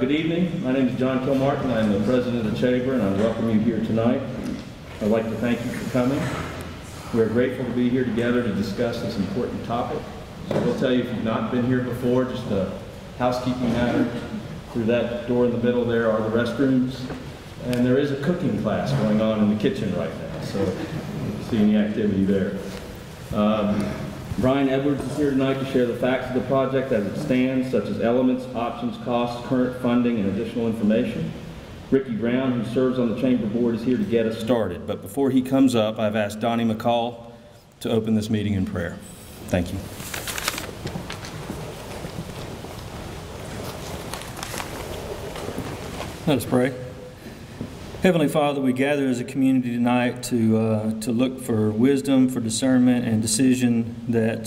Good evening. My name is John Kilmartin. I'm the president of the Chamber, and I welcome you here tonight. I'd like to thank you for coming. We are grateful to be here together to discuss this important topic. So we'll tell you, if you've not been here before, just a housekeeping matter. Through that door in the middle there are the restrooms, and there is a cooking class going on in the kitchen right now, so see any activity there. Brian Edwards is here tonight to share the facts of the project as it stands, such as elements, options, costs, current funding, and additional information. Ricky Brown, who serves on the Chamber Board, is here to get us started. But before he comes up, I've asked Donnie McCall to open this meeting in prayer. Thank you. Let us pray. Heavenly Father, we gather as a community tonight to look for wisdom, for discernment, and decision that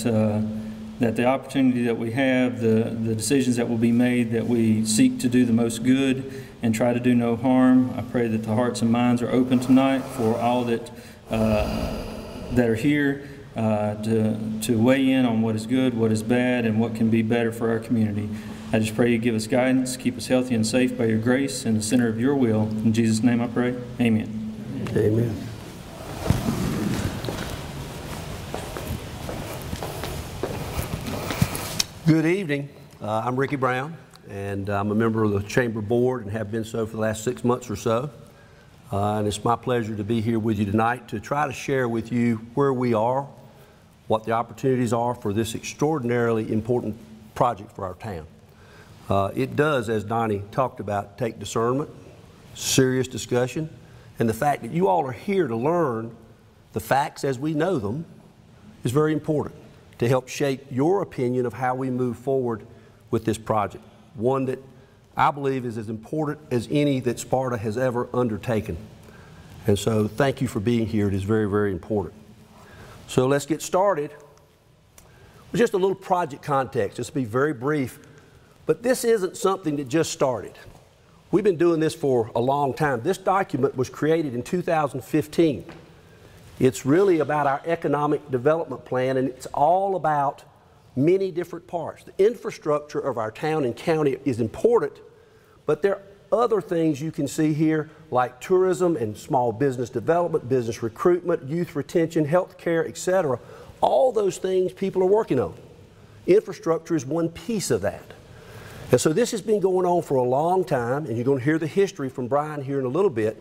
the opportunity that we have, the decisions that will be made, that we seek to do the most good and try to do no harm. I pray that the hearts and minds are open tonight for all that are here to weigh in on what is good, what is bad, and what can be better for our community. I just pray you give us guidance, keep us healthy and safe by your grace in the center of your will. In Jesus' name I pray. Amen. Amen. Good evening. I'm Ricky Brown, and I'm a member of the Chamber Board and have been so for the last 6 months or so. And it's my pleasure to be here with you tonight to try to share with you where we are, what the opportunities are for this extraordinarily important project for our town. It does, as Donnie talked about, take discernment, serious discussion, and the fact that you all are here to learn the facts as we know them is very important to help shape your opinion of how we move forward with this project, one that I believe is as important as any that Sparta has ever undertaken. And so thank you for being here. It is very, very important. So let's get started with just a little project context. Just to be very brief. But this isn't something that just started. We've been doing this for a long time. This document was created in 2015. It's really about our economic development plan, and it's all about many different parts. The infrastructure of our town and county is important, but there are other things you can see here, like tourism and small business development, business recruitment, youth retention, health care, etc. All those things people are working on. Infrastructure is one piece of that. And so this has been going on for a long time, and you're going to hear the history from Brian here in a little bit,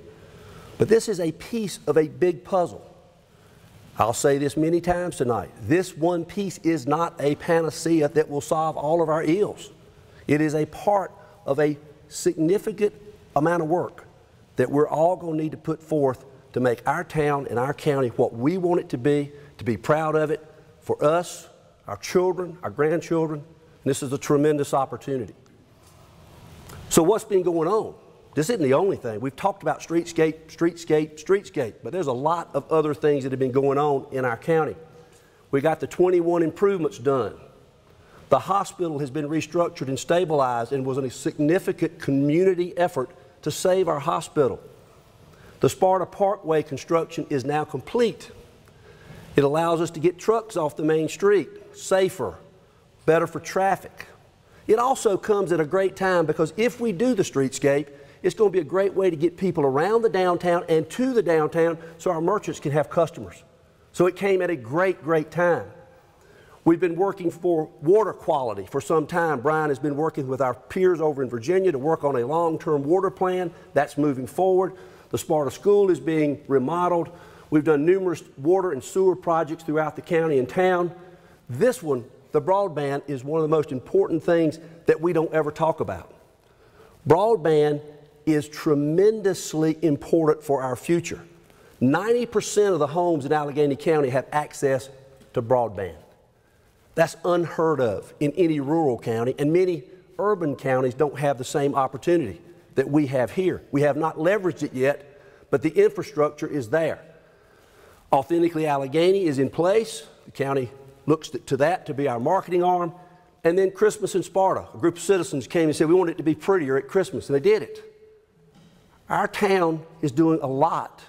but this is a piece of a big puzzle. I'll say this many times tonight. This one piece is not a panacea that will solve all of our ills. It is a part of a significant amount of work that we're all going to need to put forth to make our town and our county what we want it to be proud of it for us, our children, our grandchildren. This is a tremendous opportunity. So what's been going on? This isn't the only thing. We've talked about streetscape, but there's a lot of other things that have been going on in our county. We got the 21 improvements done. The hospital has been restructured and stabilized and was a significant community effort to save our hospital. The Sparta Parkway construction is now complete. It allows us to get trucks off the main street safer, better for traffic. It also comes at a great time because if we do the streetscape, it's going to be a great way to get people around the downtown and to the downtown so our merchants can have customers. So it came at a great, great time. We've been working for water quality for some time. Brian has been working with our peers over in Virginia to work on a long-term water plan. That's moving forward. The Sparta School is being remodeled. We've done numerous water and sewer projects throughout the county and town. This one, the broadband, is one of the most important things that we don't ever talk about. Broadband is tremendously important for our future. 90% of the homes in Alleghany County have access to broadband. That's unheard of in any rural county, and many urban counties don't have the same opportunity that we have here. We have not leveraged it yet, but the infrastructure is there. Authentically Alleghany is in place. The county looks to that to be our marketing arm. And then Christmas in Sparta. A group of citizens came and said, we want it to be prettier at Christmas, and they did it. Our town is doing a lot.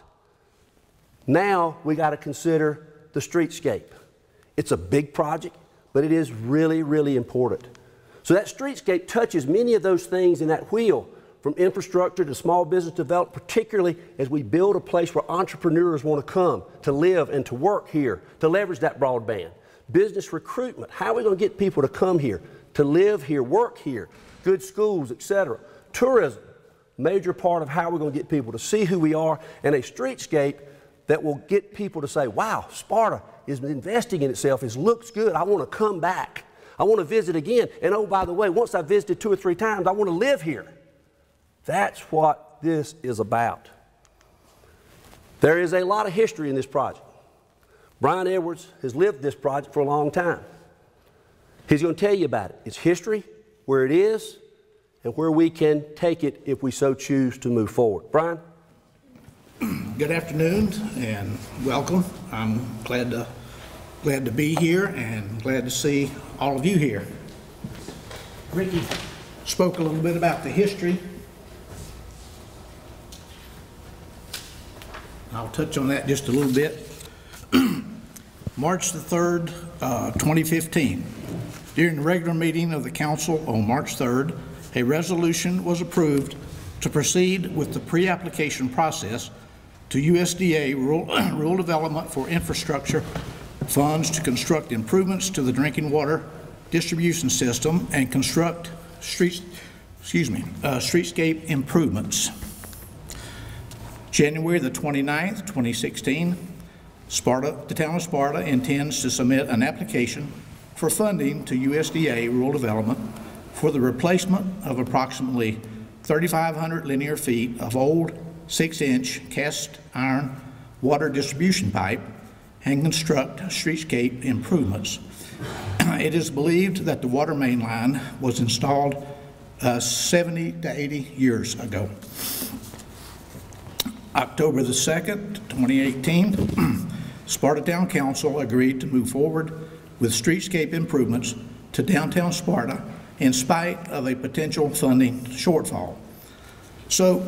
Now we got to consider the streetscape. It's a big project, but it is really, really important. So that streetscape touches many of those things in that wheel, from infrastructure to small business development, particularly as we build a place where entrepreneurs want to come to live and to work here, to leverage that broadband. Business recruitment, how are we going to get people to come here, to live here, work here, good schools, etc. Tourism, major part of how we're going to get people to see who we are, and a streetscape that will get people to say, wow, Sparta is investing in itself, it looks good, I want to come back. I want to visit again, and oh, by the way, once I've visited 2 or 3 times, I want to live here. That's what this is about. There is a lot of history in this project. Brian Edwards has lived this project for a long time. He's going to tell you about it. Its history, where it is, and where we can take it if we so choose to move forward. Brian? Good afternoon and welcome. I'm glad to be here and glad to see all of you here. Ricky spoke a little bit about the history. I'll touch on that just a little bit. March the 3rd, 2015. During the regular meeting of the council on March 3rd, a resolution was approved to proceed with the pre-application process to USDA Rural Development for Infrastructure funds to construct improvements to the drinking water distribution system and construct streetscape improvements. January the 29th, 2016, the town of Sparta intends to submit an application for funding to USDA Rural Development for the replacement of approximately 3,500 linear feet of old 6-inch cast iron water distribution pipe and construct streetscape improvements. It is believed that the water main line was installed 70 to 80 years ago. October the 2nd, 2018, Sparta Town Council agreed to move forward with streetscape improvements to downtown Sparta in spite of a potential funding shortfall. So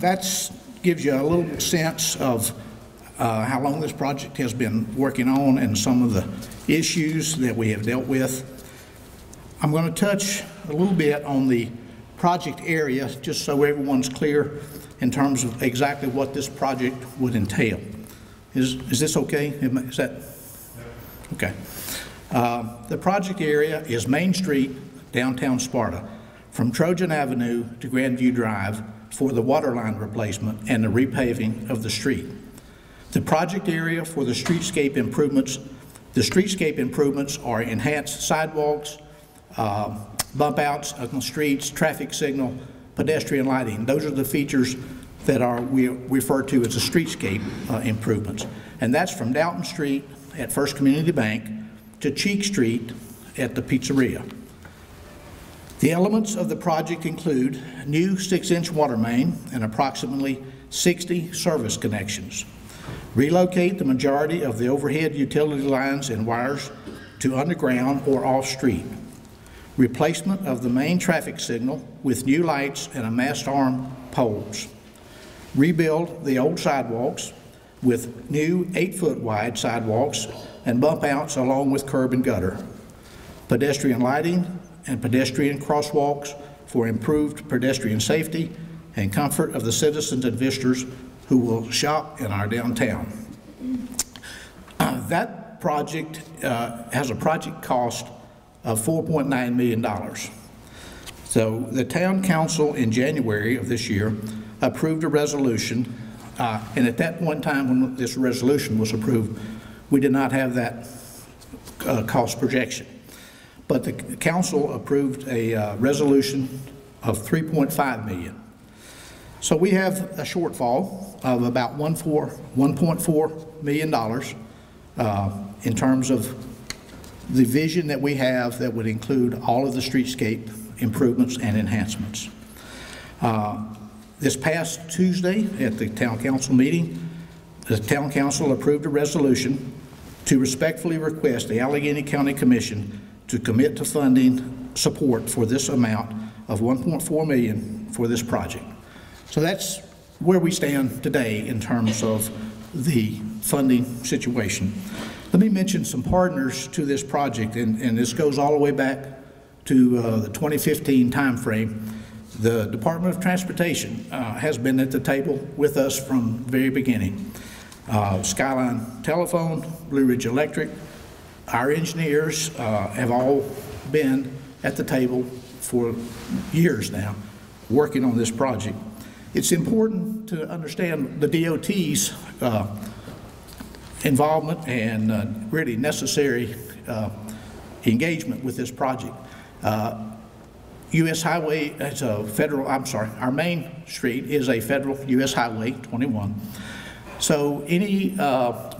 that gives you a little sense of how long this project has been working on and some of the issues that we have dealt with. I'm going to touch a little bit on the project area just so everyone's clear in terms of exactly what this project would entail. Is this okay? Is that okay? The project area is Main Street, downtown Sparta, from Trojan Avenue to Grandview Drive for the water line replacement and the repaving of the street. The project area for the streetscape improvements are enhanced sidewalks, bump outs on the streets, traffic signal, pedestrian lighting. Those are the features that we refer to as the streetscape improvements. And that's from Dalton Street at First Community Bank to Cheek Street at the pizzeria. The elements of the project include new 6-inch water main and approximately 60 service connections. Relocate the majority of the overhead utility lines and wires to underground or off-street. Replacement of the main traffic signal with new lights and a mast arm poles. Rebuild the old sidewalks with new 8-foot wide sidewalks and bump outs along with curb and gutter. Pedestrian lighting and pedestrian crosswalks for improved pedestrian safety and comfort of the citizens and visitors who will shop in our downtown. That project has a project cost of $4.9 million. So the town council in January of this year approved a resolution, and at that point in time when this resolution was approved, we did not have that cost projection. But the council approved a resolution of $3.5 million. So we have a shortfall of about $1.4 million in terms of the vision that we have that would include all of the streetscape improvements and enhancements. This past Tuesday at the town council meeting, the town council approved a resolution to respectfully request the Alleghany County Commission to commit to funding support for this amount of $1.4 million for this project. So that's where we stand today in terms of the funding situation. Let me mention some partners to this project, and this goes all the way back to the 2015 timeframe, the Department of Transportation has been at the table with us from the very beginning. Skyline Telephone, Blue Ridge Electric, our engineers have all been at the table for years now, working on this project. It's important to understand the DOT's involvement and really necessary engagement with this project. U.S. Highway is a federal, our main street is a federal U.S. Highway 21. So any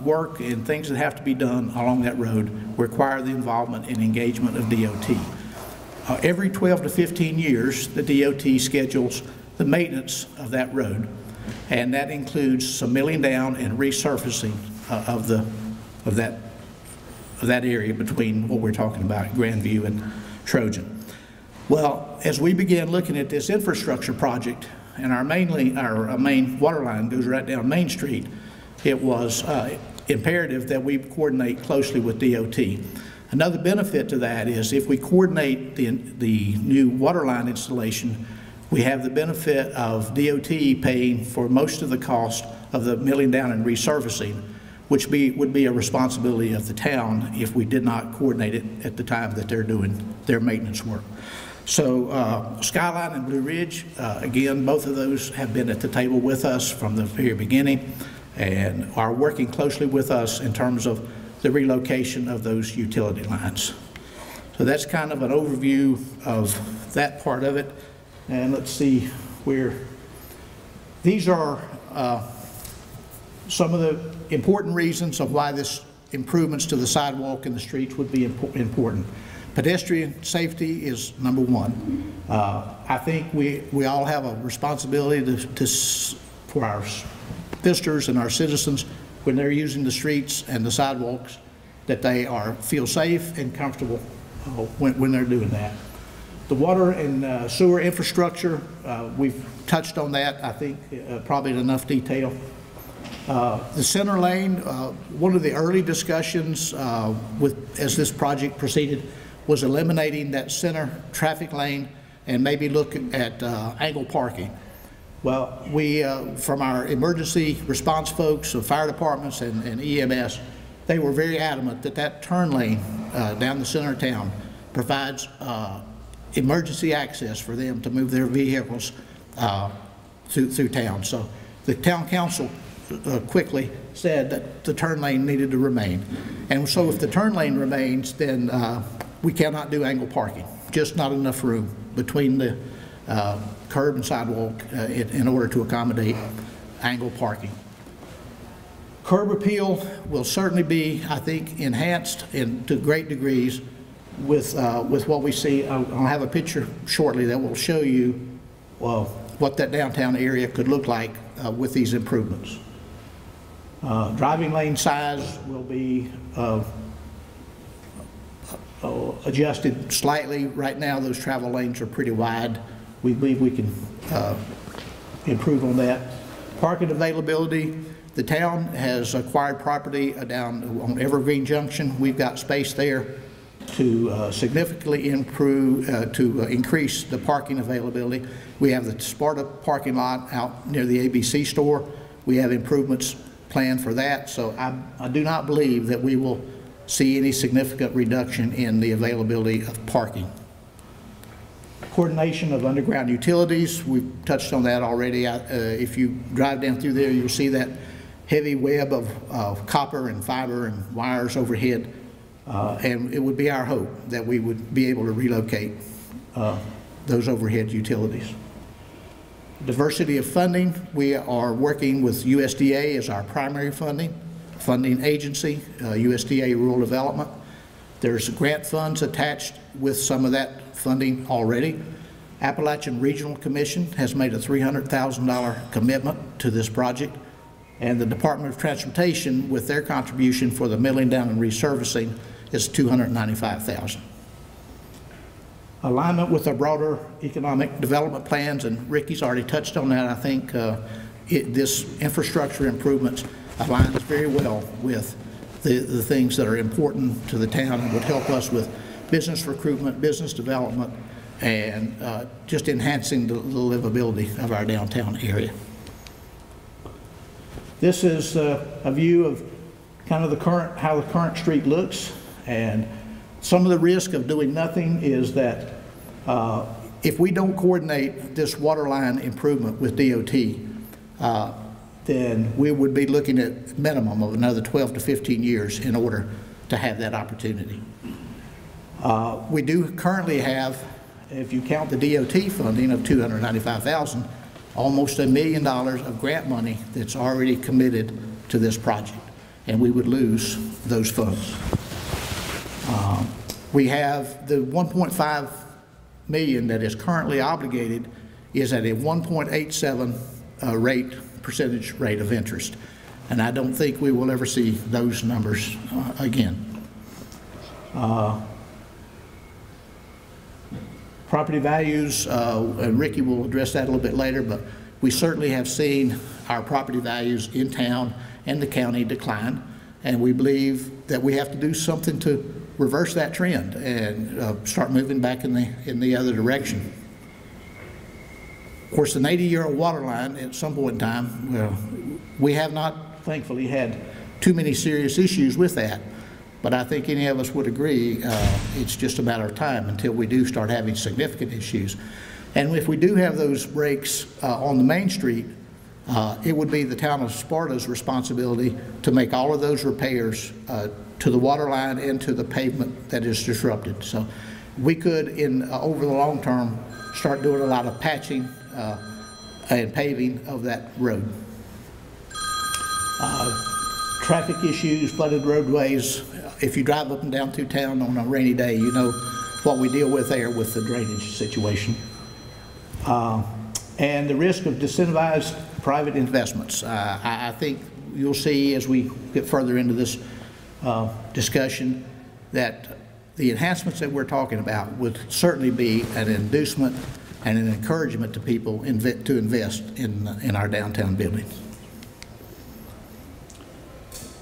work and things that have to be done along that road require the involvement and engagement of DOT. Every 12 to 15 years, the DOT schedules the maintenance of that road, and that includes some milling down and resurfacing of that area between what we're talking about, Grandview and Trojan. Well, as we began looking at this infrastructure project, and our main water line goes right down Main Street, it was imperative that we coordinate closely with DOT. Another benefit to that is if we coordinate the new water line installation, we have the benefit of DOT paying for most of the cost of the milling down and resurfacing, which would be a responsibility of the town if we did not coordinate it at the time that they're doing their maintenance work. So Skyline and Blue Ridge, again, both of those have been at the table with us from the very beginning and are working closely with us in terms of the relocation of those utility lines. So that's kind of an overview of that part of it. And let's see where, these are some of the important reasons of why this improvements to the sidewalk and the streets would be important. Pedestrian safety is number one. I think we all have a responsibility for our visitors and our citizens when they're using the streets and the sidewalks, that they feel safe and comfortable when they're doing that. The water and sewer infrastructure, we've touched on that, I think, probably in enough detail. The center lane, one of the early discussions as this project proceeded was eliminating that center traffic lane and maybe look at angle parking. Well, we, from our emergency response folks, the fire departments and EMS, they were very adamant that that turn lane down the center of town provides emergency access for them to move their vehicles through town. So the town council quickly said that the turn lane needed to remain. And so if the turn lane remains, then we cannot do angle parking, just not enough room between the curb and sidewalk in order to accommodate angle parking. Curb appeal will certainly be, I think, enhanced to great degrees with what we see. I'll have a picture shortly that will show you what that downtown area could look like with these improvements. Driving lane size will be adjusted slightly. Right now, those travel lanes are pretty wide. We believe we can improve on that. Parking availability, the town has acquired property down on Evergreen Junction. We've got space there to significantly increase the parking availability. We have the Sparta parking lot out near the ABC store. We have improvements planned for that, so I do not believe that we will see any significant reduction in the availability of parking. Coordination of underground utilities, we've touched on that already. If you drive down through there, you'll see that heavy web of copper and fiber and wires overhead, and it would be our hope that we would be able to relocate those overhead utilities. Diversity of funding, we are working with USDA as our primary funding agency, USDA Rural Development. There's grant funds attached with some of that funding already. Appalachian Regional Commission has made a $300,000 commitment to this project, and the Department of Transportation, with their contribution for the milling down and resurfacing, is $295,000. Alignment with our broader economic development plans, and Ricky's already touched on that. I think this infrastructure improvements aligns very well with the things that are important to the town and would help us with business recruitment, business development, and just enhancing the livability of our downtown area. This is a view of kind of how the current street looks, and some of the risk of doing nothing is that if we don't coordinate this water line improvement with DOT, then we would be looking at minimum of another 12 to 15 years in order to have that opportunity. We do currently have, if you count the DOT funding of $295,000, almost $1 million of grant money that's already committed to this project, and we would lose those funds. We have the $1.5 million that is currently obligated is at a 1.87 percentage rate of interest, and I don't think we will ever see those numbers again. Property values, and Ricky will address that a little bit later, but we certainly have seen our property values in town and the county decline, and we believe that we have to do something to reverse that trend and start moving back in the other direction. Of course, an 80-year-old water line at some point in time, we have not, thankfully, had too many serious issues with that. But I think any of us would agree it's just a matter of time until we do start having significant issues. And if we do have those breaks on the main street, it would be the town of Sparta's responsibility to make all of those repairs to the water line and to the pavement that is disrupted. So we could, over the long term, start doing a lot of patching and paving of that road. Traffic issues, flooded roadways. If you drive up and down through town on a rainy day, you know what we deal with there with the drainage situation. And the risk of disincentivized private investments. I think you'll see as we get further into this discussion that the enhancements that we're talking about would certainly be an inducement and an encouragement to people to invest in our downtown buildings.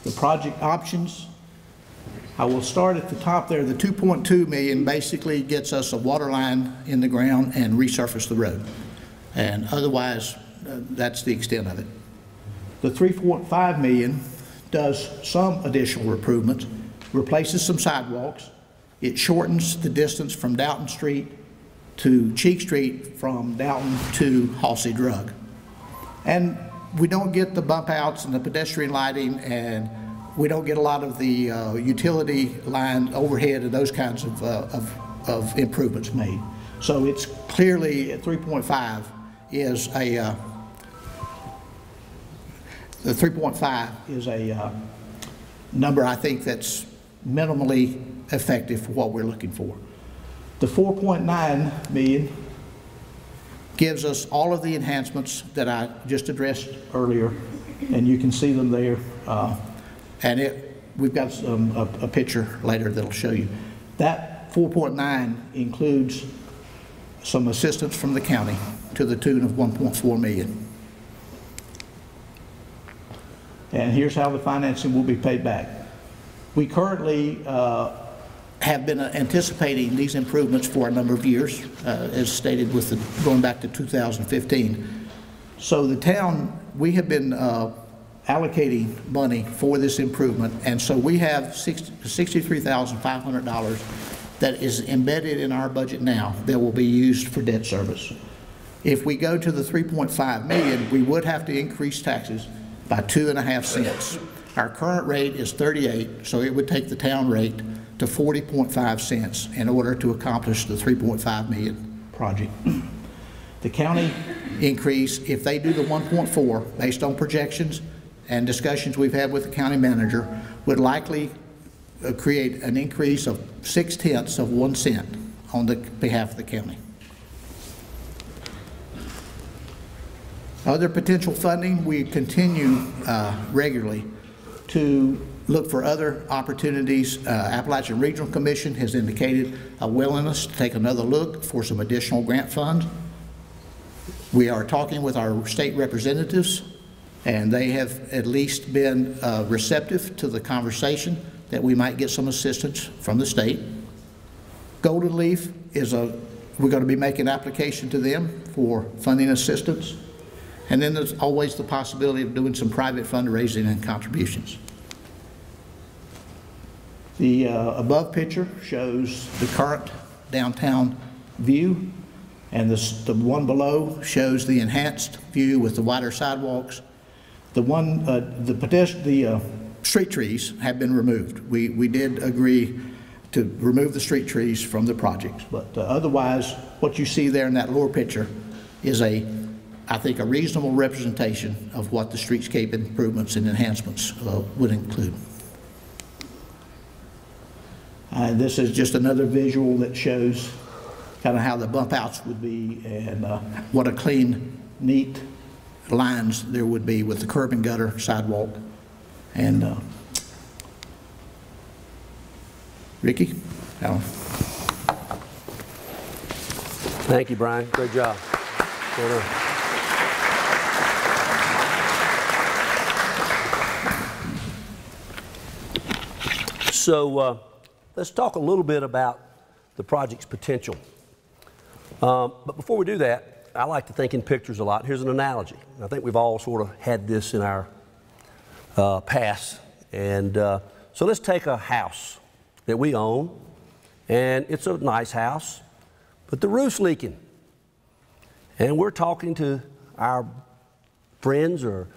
The project options, I will start at the top there. The $2.2 million basically gets us a water line in the ground and resurface the road. And otherwise, that's the extent of it. The $3.5 million does some additional improvements, replaces some sidewalks. It shortens the distance from Dalton Street to Cheek Street, from Dalton to Halsey Drug. And we don't get the bump outs and the pedestrian lighting, and we don't get a lot of the utility line overhead and those kinds of improvements made. So it's clearly at 3.5 is a the 3.5 is a number I think that's minimally effective for what we're looking for. The 4.9 million gives us all of the enhancements that I just addressed earlier, and you can see them there. And we've got a picture later that'll show you. That 4.9 includes some assistance from the county to the tune of 1.4 million. And here's how the financing will be paid back. We currently have been anticipating these improvements for a number of years, as stated with going back to 2015. So the town, we have been allocating money for this improvement, and so we have $63,500 that is embedded in our budget now that will be used for debt service. If we go to the 3.5 million, we would have to increase taxes by 2.5 cents. Our current rate is 38, so it would take the town rate to 40.5 cents in order to accomplish the 3.5 million project. The county increase, if they do the 1.4, based on projections and discussions we've had with the county manager, would likely create an increase of 0.6 of 1 cent on the behalf of the county. Other potential funding, we continue regularly to look for other opportunities. Appalachian Regional Commission has indicated a willingness to take another look for some additional grant funds. We are talking with our state representatives, and they have at least been receptive to the conversation that we might get some assistance from the state. Golden Leaf is we're going to be making application to them for funding assistance. And then there's always the possibility of doing some private fundraising and contributions. The above picture shows the current downtown view, and the one below shows the enhanced view with the wider sidewalks. The street trees have been removed. We did agree to remove the street trees from the projects, but otherwise, what you see there in that lower picture is I think a reasonable representation of what the streetscape improvements and enhancements would include. This is just another visual that shows kind of how the bump outs would be and what a clean, neat lines there would be with the curb and gutter sidewalk. And Ricky, Alan. Thank you, Brian. Great job. Well done. So let's talk a little bit about the project's potential. But before we do that, I like to think in pictures a lot. Here's an analogy. I think we've all sort of had this in our past. And so let's take a house that we own, and it's a nice house, but the roof's leaking. And we're talking to our friends or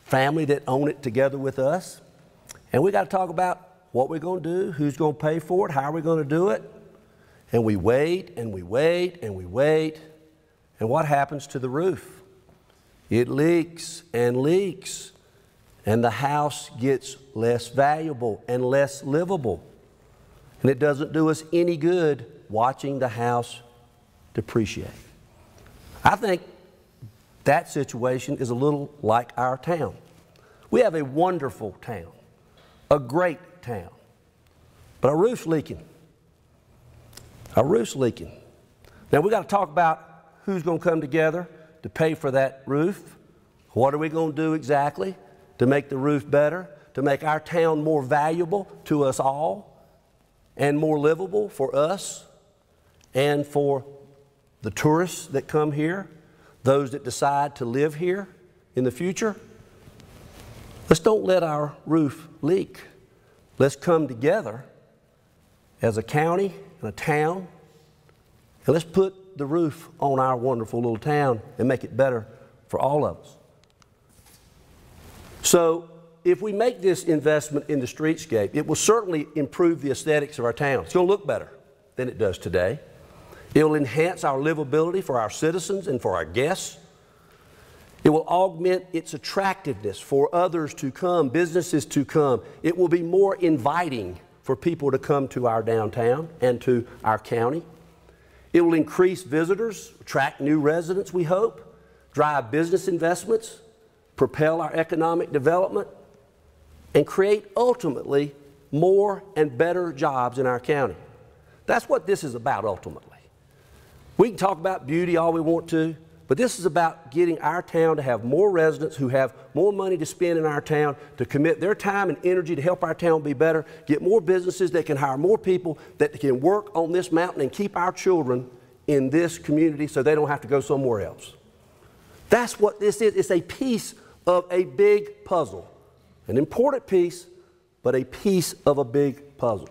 family that own it together with us, and we got to talk about what we're going to do, who's going to pay for it, how are we going to do it. And we wait, and we wait, and we wait. And what happens to the roof? It leaks and leaks, and the house gets less valuable and less livable. And it doesn't do us any good watching the house depreciate. I think that situation is a little like our town. We have a wonderful town, a great town, but our roof's leaking. Our roof's leaking. Now we got to talk about who's going to come together to pay for that roof. What are we going to do exactly to make the roof better, to make our town more valuable to us all and more livable for us and for the tourists that come here, those that decide to live here in the future? Let's don't let our roof leak. Let's come together as a county and a town, and let's put the roof on our wonderful little town and make it better for all of us. So if we make this investment in the streetscape, it will certainly improve the aesthetics of our town. It's going to look better than it does today. It will enhance our livability for our citizens and for our guests. It will augment its attractiveness for others to come, businesses to come. It will be more inviting for people to come to our downtown and to our county. It will increase visitors, attract new residents, we hope, drive business investments, propel our economic development, and create ultimately more and better jobs in our county. That's what this is about ultimately. We can talk about beauty all we want to, but this is about getting our town to have more residents who have more money to spend in our town, to commit their time and energy to help our town be better, get more businesses that can hire more people that can work on this mountain and keep our children in this community so they don't have to go somewhere else. That's what this is. It's a piece of a big puzzle. An important piece, but a piece of a big puzzle.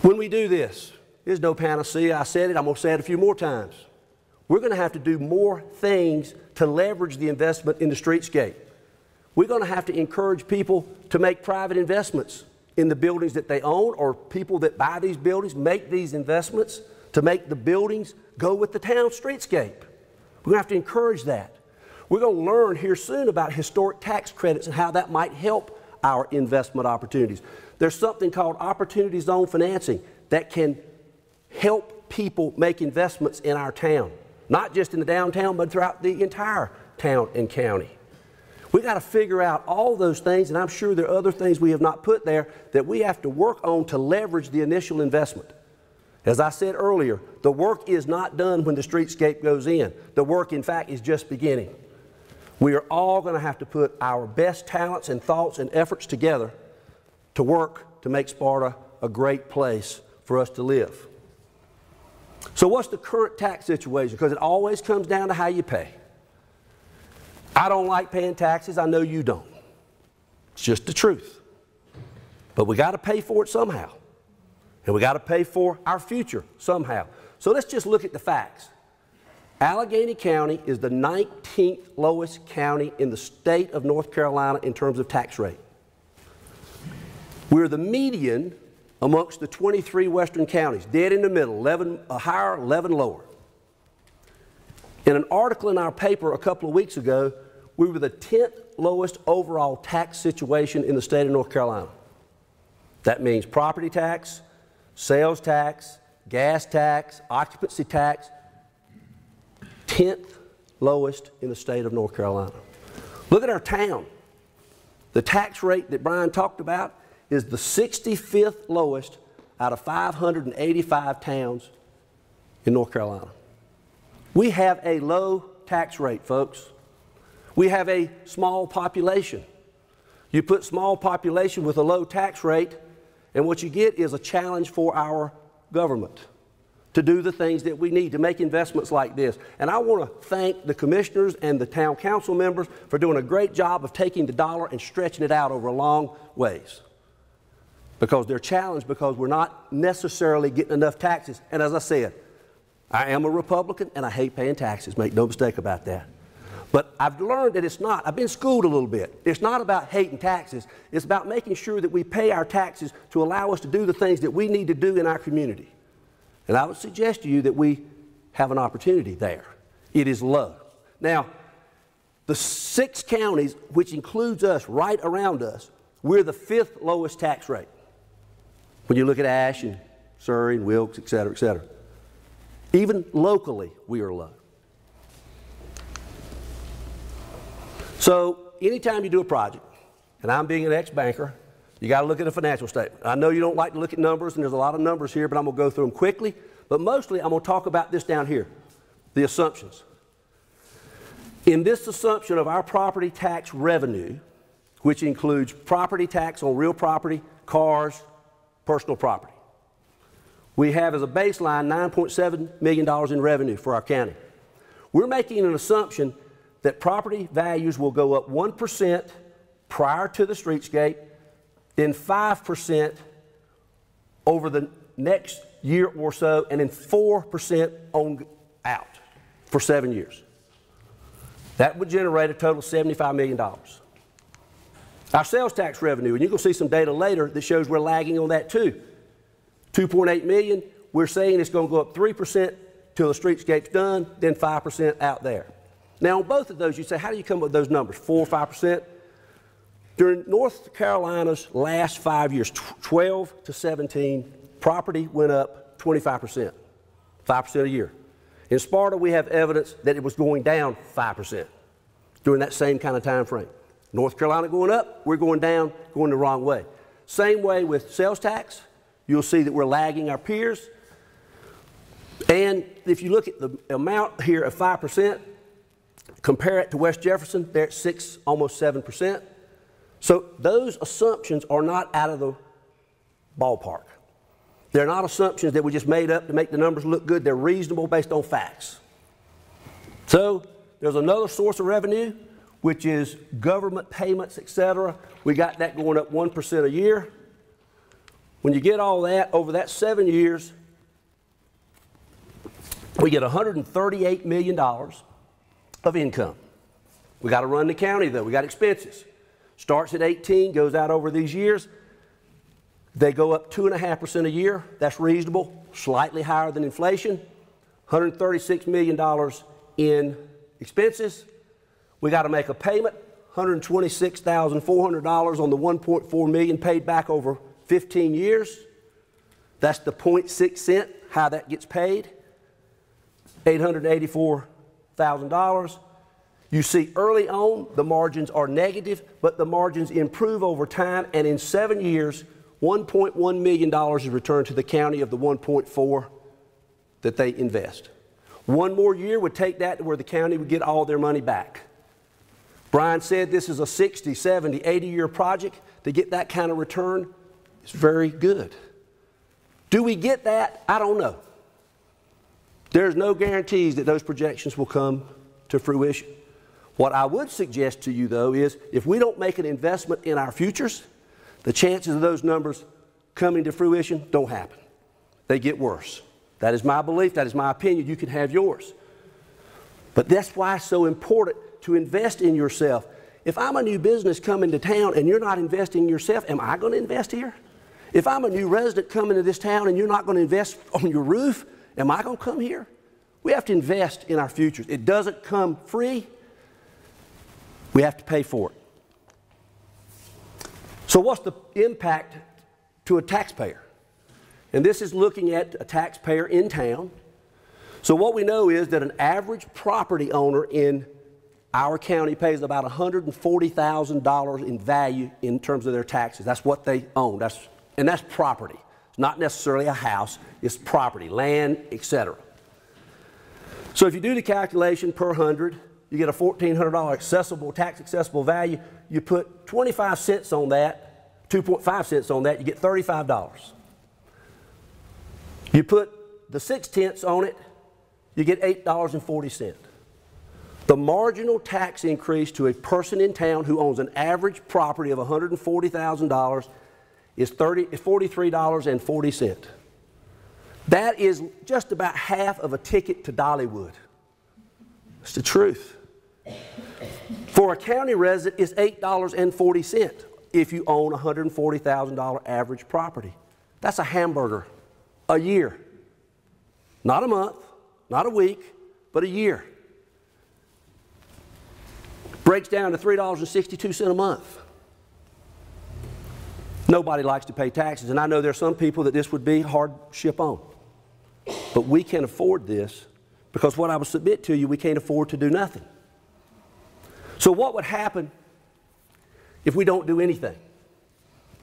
When we do this, there's no panacea. I said it, I'm going to say it a few more times. We're going to have to do more things to leverage the investment in the streetscape. We're going to have to encourage people to make private investments in the buildings that they own, or people that buy these buildings make these investments to make the buildings go with the town streetscape. We're going to have to encourage that. We're going to learn here soon about historic tax credits and how that might help our investment opportunities. There's something called opportunity zone financing that can help people make investments in our town, not just in the downtown, but throughout the entire town and county. We've got to figure out all those things, and I'm sure there are other things we have not put there that we have to work on to leverage the initial investment. As I said earlier, the work is not done when the streetscape goes in. The work, in fact, is just beginning. We are all going to have to put our best talents and thoughts and efforts together to work to make Sparta a great place for us to live. So what's the current tax situation? Because it always comes down to how you pay. I don't like paying taxes. I know you don't. It's just the truth. But we got to pay for it somehow. And we got to pay for our future somehow. So let's just look at the facts. Alleghany County is the 19th lowest county in the state of North Carolina in terms of tax rate. We're the median amongst the 23 western counties, dead in the middle, 11 higher, 11 lower. In an article in our paper a couple of weeks ago, we were the 10th lowest overall tax situation in the state of North Carolina. That means property tax, sales tax, gas tax, occupancy tax, 10th lowest in the state of North Carolina. Look at our town. The tax rate that Brian talked about is the 65th lowest out of 585 towns in North Carolina. We have a low tax rate, folks. We have a small population. You put small population with a low tax rate, and what you get is a challenge for our government to do the things that we need to make investments like this. And I want to thank the commissioners and the town council members for doing a great job of taking the dollar and stretching it out over a long ways. Because they're challenged because we're not necessarily getting enough taxes. And as I said, I am a Republican and I hate paying taxes, make no mistake about that. But I've learned that it's not. I've been schooled a little bit. It's not about hating taxes. It's about making sure that we pay our taxes to allow us to do the things that we need to do in our community. And I would suggest to you that we have an opportunity there. It is low. Now, the 6 counties, which includes us right around us, we're the 5th lowest tax rate. When you look at Ashe and Surrey and Wilkes, et cetera, et cetera. Even locally, we are low. So anytime you do a project, and I'm being an ex-banker, you got to look at a financial statement. I know you don't like to look at numbers, and there's a lot of numbers here, but I'm going to go through them quickly. But mostly, I'm going to talk about this down here, the assumptions. In this assumption of our property tax revenue, which includes property tax on real property, cars, personal property, we have as a baseline $9.7 million in revenue for our county. We're making an assumption that property values will go up 1% prior to the streetscape, then 5% over the next year or so, and then 4% on out for 7 years. That would generate a total of $75 million. Our sales tax revenue, and you're going to see some data later that shows we're lagging on that too. $2.8 million, we're saying it's going to go up 3% till the streetscape's done, then 5% out there. Now, on both of those, you say, how do you come up with those numbers, 4 or 5%? During North Carolina's last 5 years, 12 to 17, property went up 25%, 5% a year. In Sparta, we have evidence that it was going down 5% during that same kind of time frame. North Carolina going up, we're going down, going the wrong way. Same way with sales tax. You'll see that we're lagging our peers. And if you look at the amount here of 5%, compare it to West Jefferson, they're at 6, almost 7%. So those assumptions are not out of the ballpark. They're not assumptions that we just made up to make the numbers look good. They're reasonable based on facts. So there's another source of revenue, which is government payments, etc. We got that going up 1% a year. When you get all that, over that 7 years, we get $138 million of income. We got to run the county, though. We got expenses. Starts at 18, goes out over these years. They go up 2.5% a year. That's reasonable, slightly higher than inflation. $136 million in expenses. We got to make a payment, $126,400 on the $1.4 million paid back over 15 years. That's the 0.6 cent, how that gets paid. $884,000. You see early on, the margins are negative, but the margins improve over time, and in 7 years, $1.1 million is returned to the county of the 1.4 that they invest. 1 more year would take that to where the county would get all their money back. Brian said this is a 60, 70, 80-year project. To get that kind of return is very good. Do we get that? I don't know. There's no guarantees that those projections will come to fruition. What I would suggest to you, though, is if we don't make an investment in our futures, the chances of those numbers coming to fruition don't happen. They get worse. That is my belief. That is my opinion. You can have yours. But that's why it's so important to invest in yourself. If I'm a new business coming to town and you're not investing in yourself, am I going to invest here? If I'm a new resident coming to this town and you're not going to invest on your roof, am I going to come here? We have to invest in our futures. It doesn't come free. We have to pay for it. So what's the impact to a taxpayer? And this is looking at a taxpayer in town. So what we know is that an average property owner in our county pays about $140,000 in value in terms of their taxes. That's what they own. And that's property. It's not necessarily a house. It's property, land, etc. So if you do the calculation per 100, you get a $1,400 tax accessible value. You put 25 cents on that, 2.5 cents on that, you get $35. You put the 6/10 on it, you get $8.40. The marginal tax increase to a person in town who owns an average property of $140,000 is $43.40. That is just about half of a ticket to Dollywood. It's the truth. For a county resident, it's $8.40 if you own a $140,000 average property. That's a hamburger a year. Not a month, not a week, but a year. Breaks down to $3.62 a month. Nobody likes to pay taxes, and I know there are some people that this would be hardship on. But we can afford this because what I would submit to you, we can't afford to do nothing. So what would happen if we don't do anything?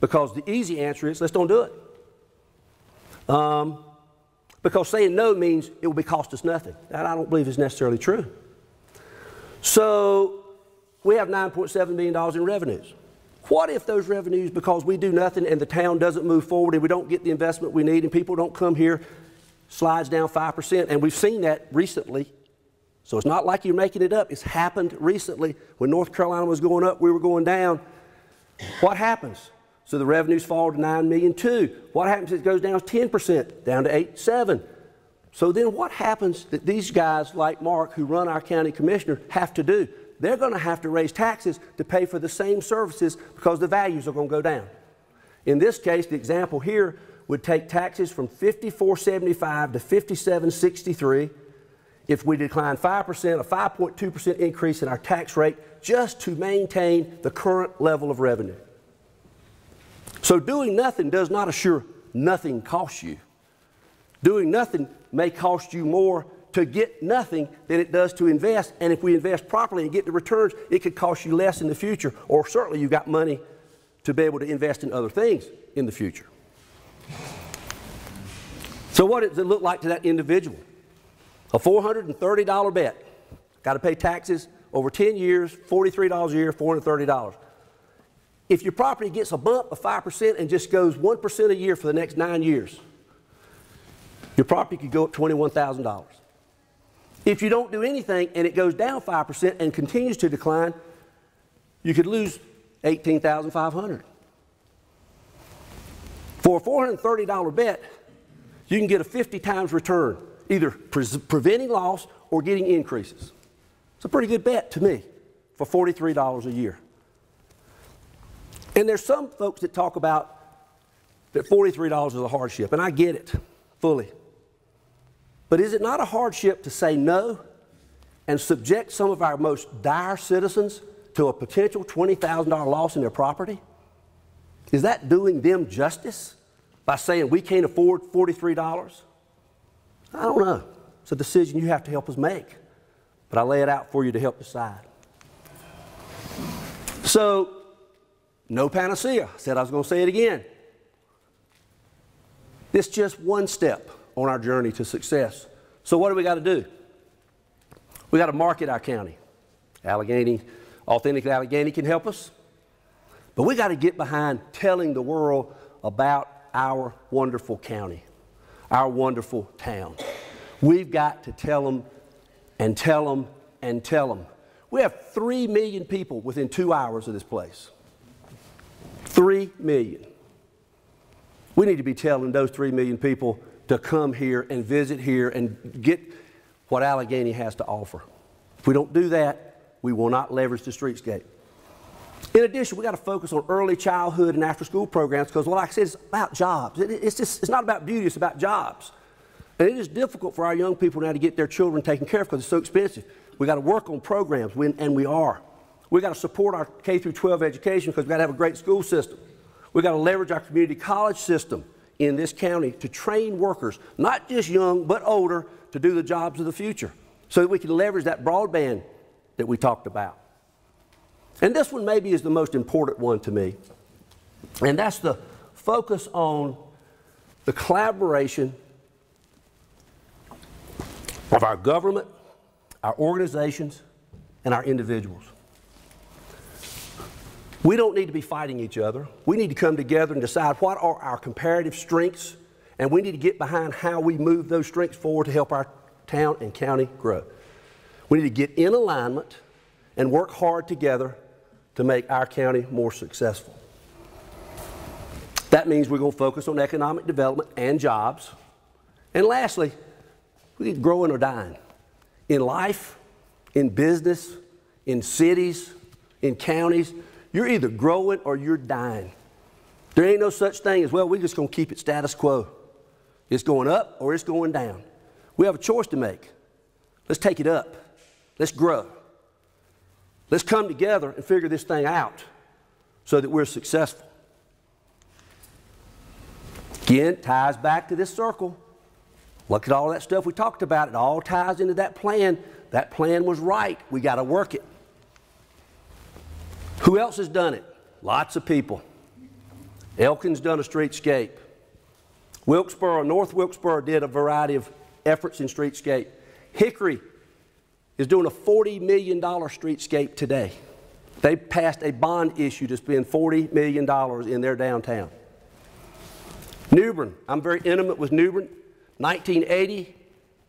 Because the easy answer is let's don't do it. Because saying no means it will cost us nothing. That I don't believe is necessarily true. So we have $9.7 million in revenues. What if those revenues, because we do nothing and the town doesn't move forward and we don't get the investment we need and people don't come here, slides down 5%? And we've seen that recently. So it's not like you're making it up. It's happened recently. When North Carolina was going up, we were going down. What happens? So the revenues fall to $9.2 million. What happens if it goes down 10%, down to $8.7 million? So then what happens that these guys like Mark, who run our county commissioner, have to do? They're going to have to raise taxes to pay for the same services because the values are going to go down. In this case, the example here would take taxes from $54.75 to $57.63. If we decline 5%, a 5.2% increase in our tax rate just to maintain the current level of revenue. So doing nothing does not assure nothing costs you. Doing nothing may cost you more to get nothing than it does to invest, and if we invest properly and get the returns, it could cost you less in the future, or certainly you've got money to be able to invest in other things in the future. So what does it look like to that individual? A $430 bet. Got to pay taxes over 10 years, $43 a year, $430. If your property gets a bump of 5% and just goes 1% a year for the next 9 years, your property could go up $21,000. If you don't do anything and it goes down 5% and continues to decline, you could lose $18,500. For a $430 bet, you can get a 50 times return, either preventing loss or getting increases. It's a pretty good bet to me for $43 a year. And there's some folks that talk about that $43 is a hardship, and I get it fully. But is it not a hardship to say no and subject some of our most dire citizens to a potential $20,000 loss in their property? Is that doing them justice by saying we can't afford $43? I don't know. It's a decision you have to help us make. But I lay it out for you to help decide. So, no panacea. I said I was going to say it again. It's just one step on our journey to success. So what do we got to do? We got to market our county. Alleghany, Authentic Alleghany can help us. But we got to get behind telling the world about our wonderful county. our wonderful town. We've got to tell them and tell them and tell them. We have 3 million people within 2 hours of this place. 3 million. We need to be telling those 3 million people to come here and visit here and get what Alleghany has to offer. If we don't do that, we will not leverage the streetscape. In addition, we got to focus on early childhood and after-school programs because, like I said, it's about jobs. It's not about beauty, it's about jobs. And it is difficult for our young people now to get their children taken care of because it's so expensive. We got to work on programs, and we are. We got to support our K through 12 education because we got to have a great school system. We got to leverage our community college system in this county to train workers, not just young but older, to do the jobs of the future, so that we can leverage that broadband that we talked about. And this one maybe is the most important one to me, and that's the focus on the collaboration of our government, our organizations, and our individuals. We don't need to be fighting each other. We need to come together and decide what are our comparative strengths, and we need to get behind how we move those strengths forward to help our town and county grow. We need to get in alignment and work hard together to make our county more successful. That means we're going to focus on economic development and jobs. And lastly, we need growing or dying. In life, in business, in cities, in counties, you're either growing or you're dying. There ain't no such thing as, well, we're just going to keep it status quo. It's going up or it's going down. We have a choice to make. Let's take it up. Let's grow. Let's come together and figure this thing out so that we're successful. Again, ties back to this circle. Look at all that stuff we talked about. It all ties into that plan. That plan was right. We got to work it. Who else has done it? Lots of people. Elkin's done a streetscape. Wilkesboro, North Wilkesboro did a variety of efforts in streetscape. Hickory is doing a $40 million streetscape today. They passed a bond issue to spend $40 million in their downtown. New Bern, I'm very intimate with New Bern. 1980,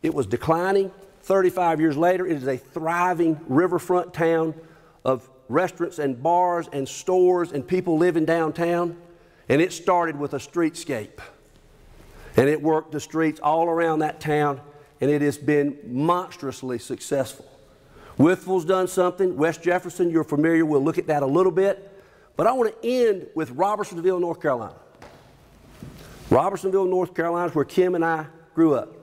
it was declining. 35 years later, it is a thriving riverfront town of restaurants and bars and stores and people living downtown. And it started with a streetscape. And it worked the streets all around that town, and it has been monstrously successful. Wytheville's done something. West Jefferson, you're familiar. We'll look at that a little bit. But I want to end with Robertsonville, North Carolina. Robertsonville, North Carolina is where Kim and I grew up.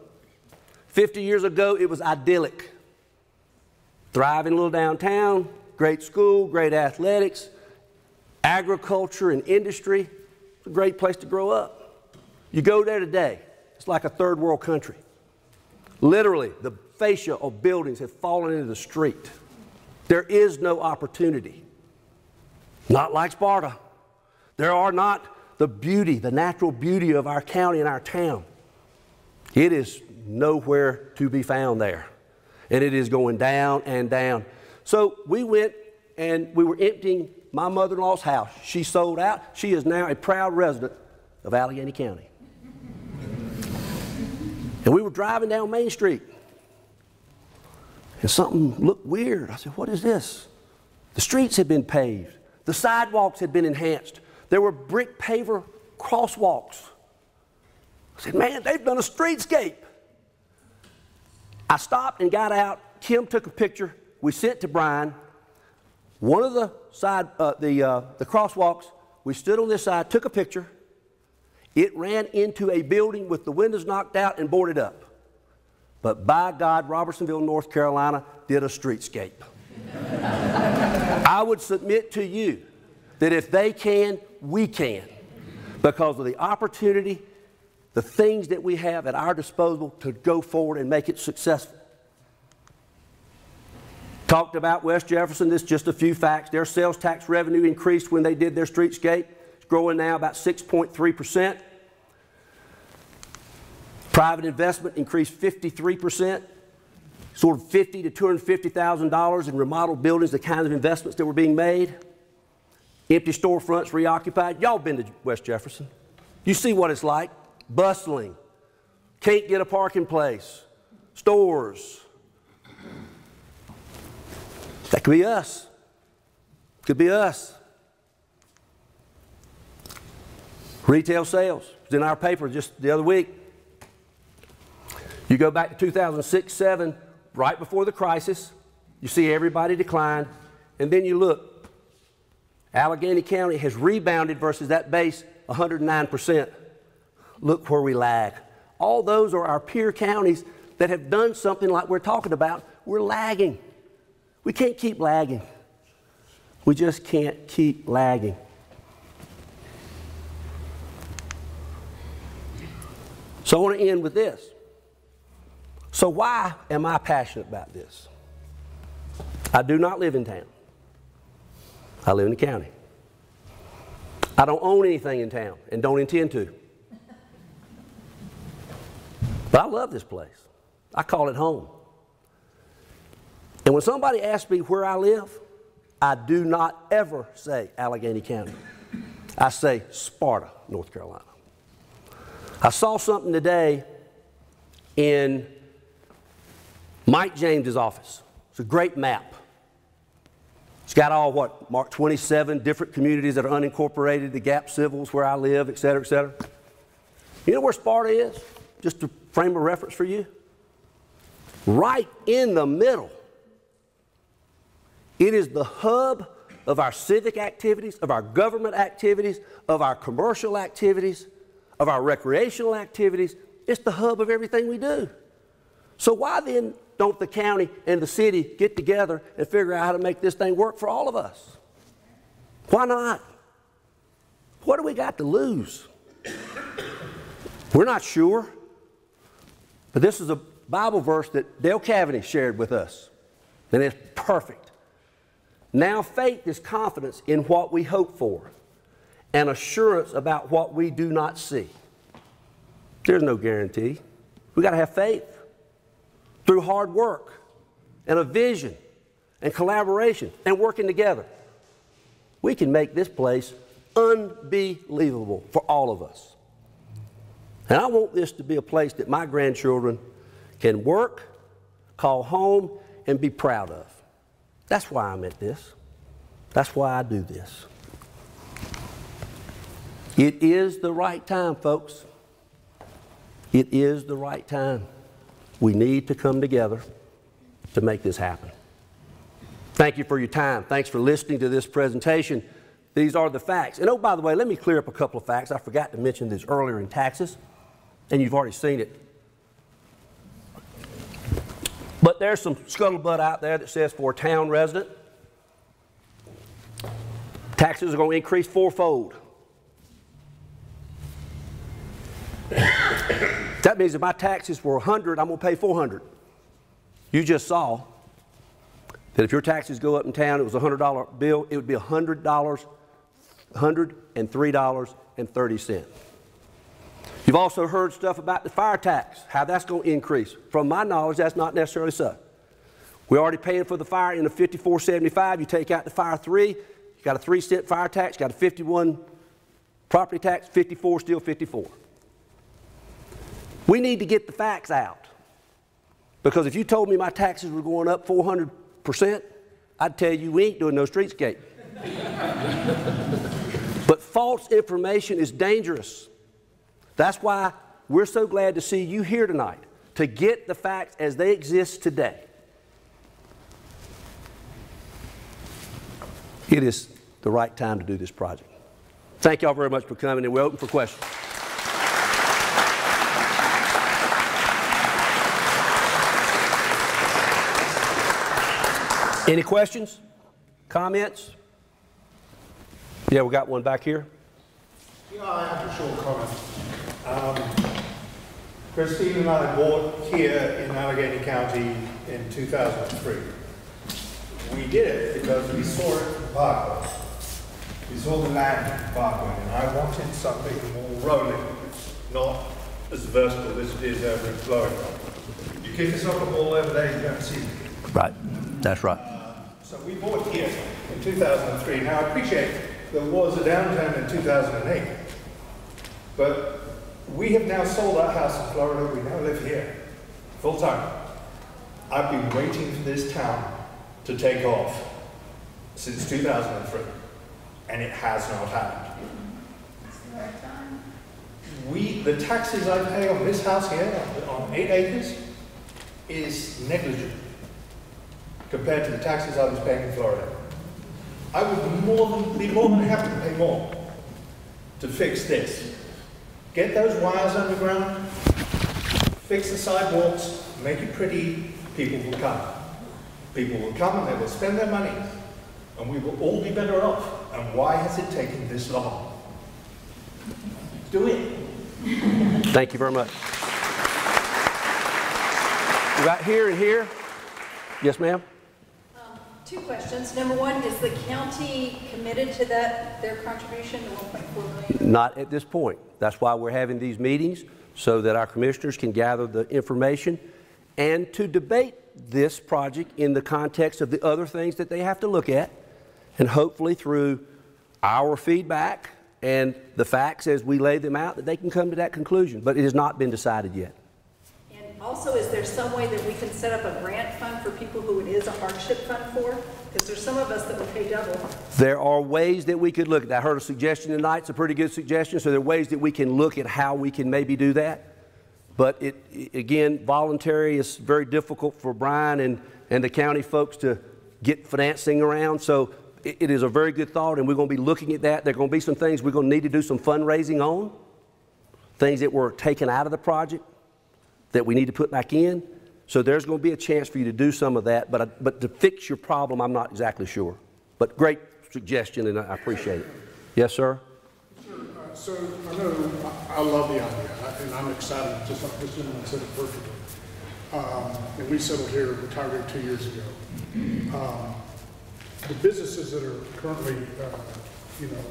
50 years ago, it was idyllic. Thriving little downtown, great school, great athletics, agriculture and industry. It's a great place to grow up. You go there today, it's like a third world country. Literally, the fascia of buildings have fallen into the street. There is no opportunity. Not like Sparta. There are not the beauty, the natural beauty of our county and our town. It is nowhere to be found there. And it is going down and down. So we went and we were emptying my mother-in-law's house. She sold out. She is now a proud resident of Alleghany County. And we were driving down Main Street. And something looked weird. I said, what is this? The streets had been paved. The sidewalks had been enhanced. There were brick paver crosswalks. I said, man, they've done a streetscape. I stopped and got out. Kim took a picture. We sent to Brian. One of the crosswalks, we stood on this side, took a picture. It ran into a building with the windows knocked out and boarded up. But by God, Robertsonville, North Carolina did a streetscape. I would submit to you that if they can, we can, because of the opportunity, the things that we have at our disposal to go forward and make it successful. Talked about West Jefferson, this is just a few facts. Their sales tax revenue increased when they did their streetscape. It's growing now about 6.3%. Private investment increased 53%, sort of $50,000 to $250,000 in remodeled buildings, the kinds of investments that were being made. Empty storefronts reoccupied. Y'all been to West Jefferson. You see what it's like. Bustling, can't get a parking place, stores. That could be us. Could be us. Retail sales. It was in our paper just the other week. You go back to 2006-07, right before the crisis, you see everybody declined, and then you look. Alleghany County has rebounded versus that base 109%. Look where we lag. All those are our peer counties that have done something like we're talking about. We're lagging. We can't keep lagging. We just can't keep lagging. So I want to end with this. So why am I passionate about this? I do not live in town. I live in the county. I don't own anything in town and don't intend to. But I love this place. I call it home. And when somebody asks me where I live, I do not ever say Alleghany County. I say Sparta, North Carolina. I saw something today in Mike James's office. It's a great map. It's got all, Mark 27 different communities that are unincorporated, the Gap Civils where I live, et cetera, et cetera. You know where Sparta is? Just to frame a reference for you. Right in the middle. It is the hub of our civic activities, of our government activities, of our commercial activities, of our recreational activities. It's the hub of everything we do. So why then don't the county and the city get together and figure out how to make this thing work for all of us? Why not? What do we got to lose? We're not sure. But this is a Bible verse that Dale Cavaney shared with us. And it's perfect. Now faith is confidence in what we hope for and assurance about what we do not see. There's no guarantee. We got to have faith. Through hard work and a vision and collaboration and working together, we can make this place unbelievable for all of us. And I want this to be a place that my grandchildren can work, call home, and be proud of. That's why I'm at this. That's why I do this. It is the right time, folks. It is the right time. We need to come together to make this happen. Thank you for your time. Thanks for listening to this presentation. These are the facts. And oh, by the way, let me clear up a couple of facts. I forgot to mention this earlier in taxes, and you've already seen it. But there's some scuttlebutt out there that says for a town resident, taxes are going to increase fourfold. That means if my taxes were 100, I'm going to pay 400. You just saw that if your taxes go up in town, it was a $100 bill, it would be $100, $103.30. You've also heard stuff about the fire tax, how that's going to increase. From my knowledge, that's not necessarily so. We're already paying for the fire in a $54.75. You take out the fire 3, you got a 3-cent fire tax, you got a 51 property tax, 54 still 54. We need to get the facts out. Because if you told me my taxes were going up 400%, I'd tell you we ain't doing no streetscape. But false information is dangerous. That's why we're so glad to see you here tonight, to get the facts as they exist today. It is the right time to do this project. Thank y'all very much for coming, and we're open for questions. Any questions? Comments? Yeah, we got one back here. Yeah, I have a short comment. Christine and I bought here in Alleghany County in 2003. We did it because we saw it from Parkway. We saw the land from Parkway, and I wanted something more rolling, not as versatile as it is over in Florida. You kick a soccer ball over there, you don't see it. Right, that's right. So we bought here in 2003. Now I appreciate there was a downturn in 2008, but we have now sold our house in Florida. We now live here, full time. I've been waiting for this town to take off since 2003, and it has not happened. It's the right time. The taxes I pay on this house here, on 8 acres, is negligible compared to the taxes I was paying in Florida. I would be more than happy to pay more to fix this. Get those wires underground, fix the sidewalks, make it pretty, people will come. People will come and they will spend their money, and we will all be better off. And why has it taken this long? Do it. Thank you very much. We got here and here. Yes, ma'am? Two questions. Number one, is the county committed to their contribution, the $1.4 million? Not at this point. That's why we're having these meetings, so that our commissioners can gather the information and to debate this project in the context of the other things that they have to look at, and hopefully through our feedback and the facts as we lay them out, that they can come to that conclusion. But it has not been decided yet. And also, is there some way that we can set up a grant fund for people who it is a hardship fund for? Because there's some of us that would pay double. There are ways that we could look at that. I heard a suggestion tonight. It's a pretty good suggestion. So there are ways that we can look at how we can maybe do that. But again, voluntary is very difficult for Brian and the county folks to get financing around. So it is a very good thought, and we're going to be looking at that. There are going to be some things we're going to need to do some fundraising on, things that were taken out of the project that we need to put back in. So there's going to be a chance for you to do some of that, but to fix your problem, I'm not exactly sure. But great suggestion, and I appreciate it. Yes, sir? Sure. So I know I love the idea, and I'm excited, just like this gentleman said it perfectly. And we settled here, retired here 2 years ago. The businesses that are currently,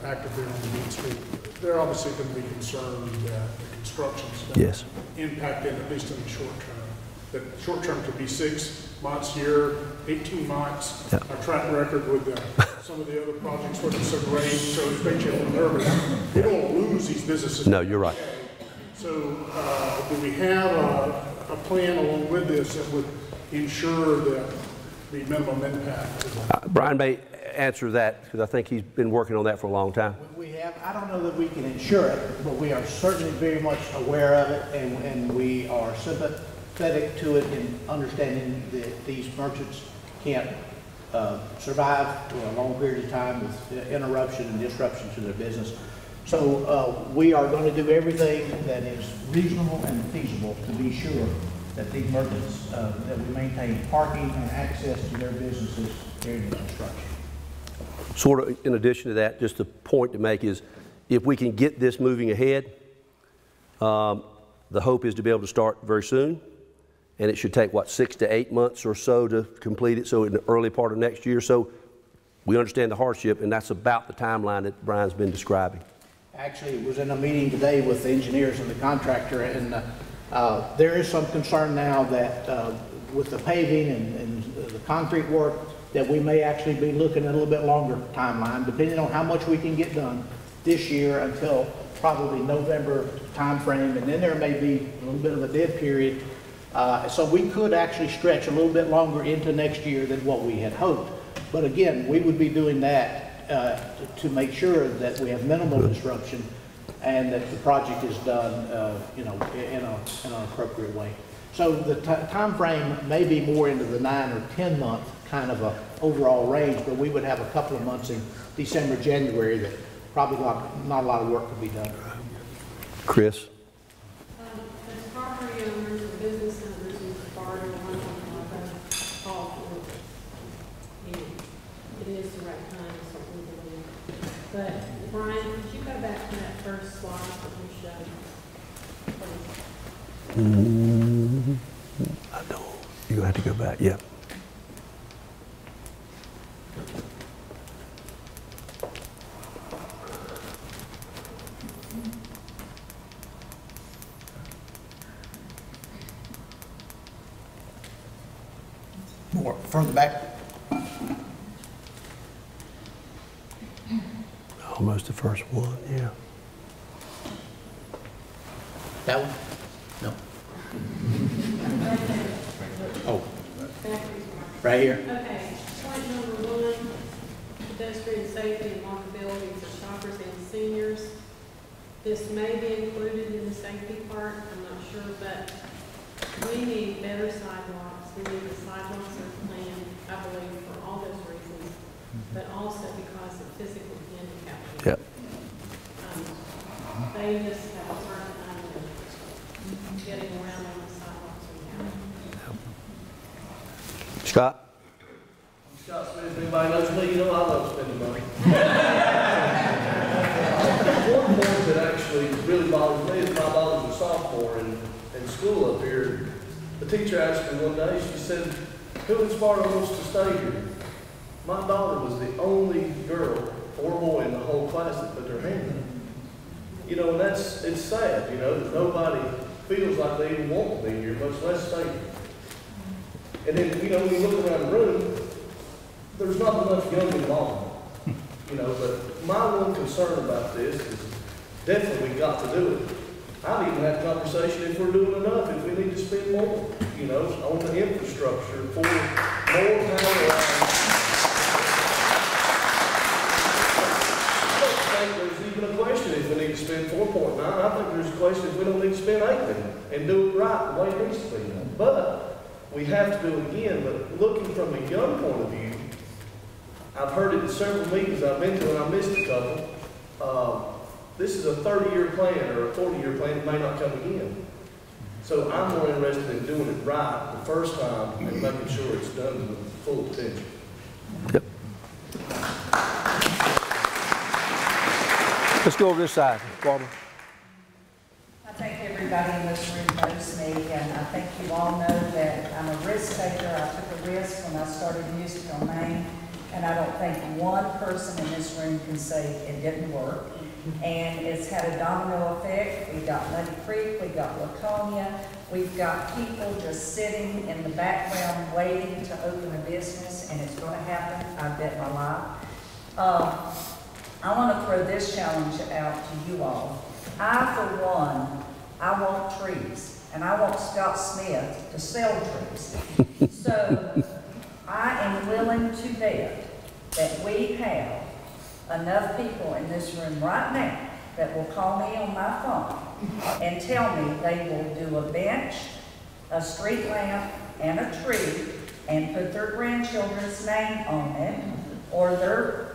active there on the Main Street, they're obviously going to be concerned that the construction's going to impact it, at least in the short term. That short term could be 6 months, year, 18 months. Yep. Our track record with some of the other projects wasn't so great, so it makes you a little nervous. We don't lose these businesses. No, you're right. So do we have a plan along with this that would ensure that the minimum impact? Brian may answer that, because I think he's been working on that for a long time. We have, I don't know that we can ensure it, but we are certainly very much aware of it, and we are sympathetic to it in understanding that these merchants can't survive for a long period of time with interruption and disruption to their business. So we are going to do everything that is reasonable and feasible to be sure that these merchants, that we maintain parking and access to their businesses during the construction. Sort of in addition to that, just a point to make is, if we can get this moving ahead, the hope is to be able to start very soon, and it should take, 6 to 8 months or so to complete it, so in the early part of next year. So we understand the hardship, and that's about the timeline that Brian's been describing. Actually, was in a meeting today with the engineers and the contractor, and there is some concern now that with the paving and the concrete work, that we may actually be looking at a little bit longer timeline, depending on how much we can get done this year until probably November timeframe, and then there may be a little bit of a dead period. So we could actually stretch a little bit longer into next year than what we had hoped. But again, we would be doing that to make sure that we have minimal disruption and that the project is done, in an appropriate way. So the time frame may be more into the 9 or 10 month kind of a overall range, but we would have a couple of months in December, January that probably not a lot of work could be done. Chris? As property owners or business owners who are part of one call for it, it is the right time, certainly believe. But Brian, could you go back to that first slide that you showed? I don't. You have to go back. Yeah. More further back. Almost the first one, yeah. That one? No. Oh, right here. Okay, point number 1, pedestrian safety and walkability for shoppers and seniors. This may be included in the safety part, I'm not sure, but we need better sidewalks. We need the sidewalks that are planned, I believe, for all those reasons, but also because of physical handicap. Yep. They just have a hard time with getting around on the sidewalks we have. Scott? Scott Smith, anybody knows me, you know I love spending money. One point that actually really bothers me is my daughter's a sophomore in school up here. The teacher asked me one day, she said, who in Sparta wants to stay here? My daughter was the only girl or boy in the whole class that put their hand up. You know, and it's sad, you know, that nobody feels like they even want to be here, much less stay here. And then, you know, when you look around the room, there's not enough young involvement, you know, but my one concern about this is definitely we got to do it. I've even had a conversation if we're doing enough, if we need to spend more, you know, on the infrastructure for more power lines. I don't think there's even a question if we need to spend 4.9. I think there's a question if we don't need to spend 8 million and do it right the way it needs to be done. But we have to do it again. But looking from a young point of view, I've heard it in several meetings I've been to, and I missed a couple. This is a 30-year plan or a 40-year plan that may not come again. So I'm more interested in doing it right the first time and making sure it's done with full potential. Yep. Let's go over this side. Barbara. I think everybody in this room knows me, and I think you all know that I'm a risk taker. I took a risk when I started Music on Main, and I don't think one person in this room can say it didn't work. And it's had a domino effect. We've got Muddy Creek, we've got Laconia, we've got people just sitting in the background waiting to open a business, and it's going to happen, I bet my life. I want to throw this challenge out to you all. I, for one, I want trees, and I want Scott Smith to sell trees. So I am willing to bet that we have enough people in this room right now that will call me on my phone and tell me they will do a bench, a street lamp, and a tree, and put their grandchildren's name on it, or their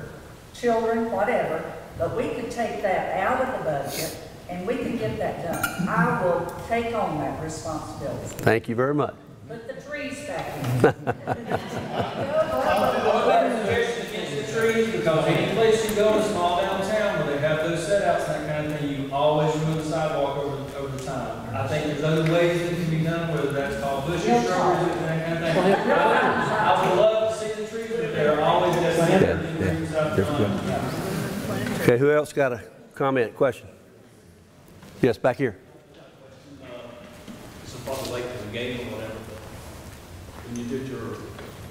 children, whatever, but we could take that out of the budget and we could get that done. I will take on that responsibility. Thank you very much. Put the trees back in. Against the trees, because any place you go in a small downtown where they have those setouts and that kind of thing, you always remove the sidewalk over the time. I think there's other ways that can be done, whether that's called bushes, shrubberies, and that kind of thing. I would love to see the trees, but they're always Okay, who else got a comment, question? Yes, back here. It's probably late to the game or whatever, but when you did your,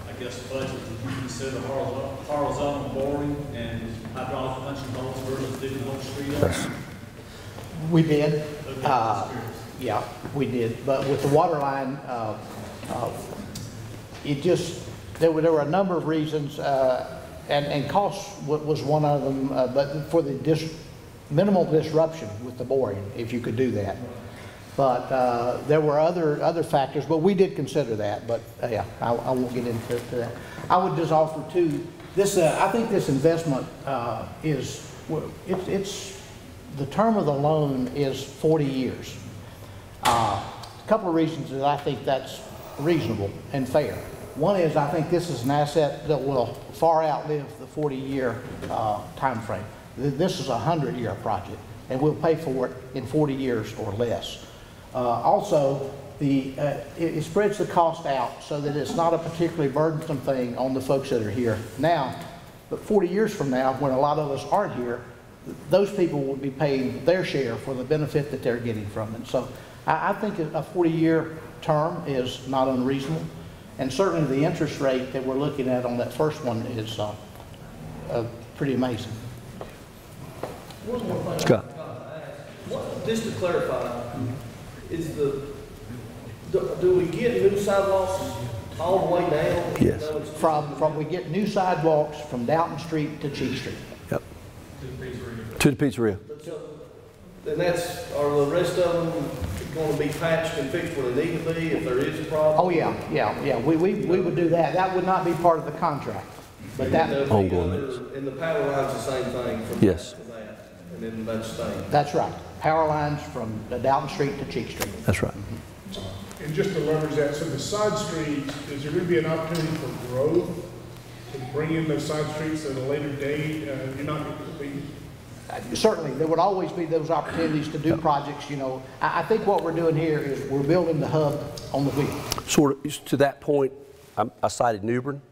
I guess, budget, did you consider horizontal boring and hydraulic punching holes versus digging whole street up? We did. Yeah, we did. But with the water line, it just, there were a number of reasons, and cost was one of them, but for the minimal disruption with the boring, if you could do that. But there were other factors, but we did consider that. But yeah, I won't get into that. I would just offer too, this. I think this investment is it's the term of the loan is 40 years. A couple of reasons that I think that's reasonable and fair. One is I think this is an asset that will far outlive the 40-year time frame. This is a 100-year project, and we'll pay for it in 40 years or less. Also, it spreads the cost out so that it's not a particularly burdensome thing on the folks that are here now. But 40 years from now, when a lot of us aren't here, those people will be paying their share for the benefit that they're getting from it. So I think a 40-year term is not unreasonable. And certainly the interest rate that we're looking at on that first one is pretty amazing. One more thing Scott. Just to clarify, is do we get new sidewalks all the way down? Yes. From we get new sidewalks from Dalton Street to Cheek Street. Yep. To the pizzeria. And are the rest of them going to be patched and fixed where they need to be if there is a problem? Oh, yeah. We would do that. That would not be part of the contract. But that, Ongoing. And the power line's the same thing from Yes. that to that, and then that's staying. that's right. Power lines from Dalton Street to Cheek Street. That's right. And just to leverage that, so the side streets, is there going to be an opportunity for growth to bring in those side streets at a later date? You're not going to be. Certainly, there would always be those opportunities to do projects, you know. I think what we're doing here is we're building the hub on the wheel. Sort of to that point, I cited New Bern.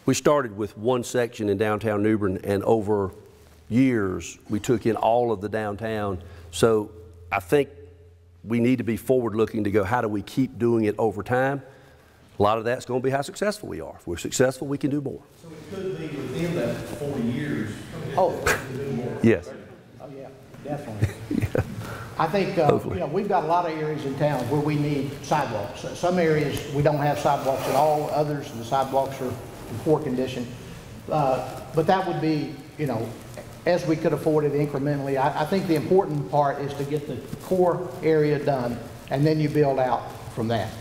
We started with one section in downtown New Bern, and over years, we took in all of the downtown. So I think we need to be forward-looking to go, how do we keep doing it over time? A lot of that's going to be how successful we are. If we're successful, we can do more. So it could be within that 40 years. Oh, Yes. oh yeah, definitely. I think, you know, we've got a lot of areas in town where we need sidewalks. Some areas, we don't have sidewalks at all. Others, the sidewalks are in poor condition. But that would be, you know, as we could afford it incrementally. I think the important part is to get the core area done, and then you build out from that.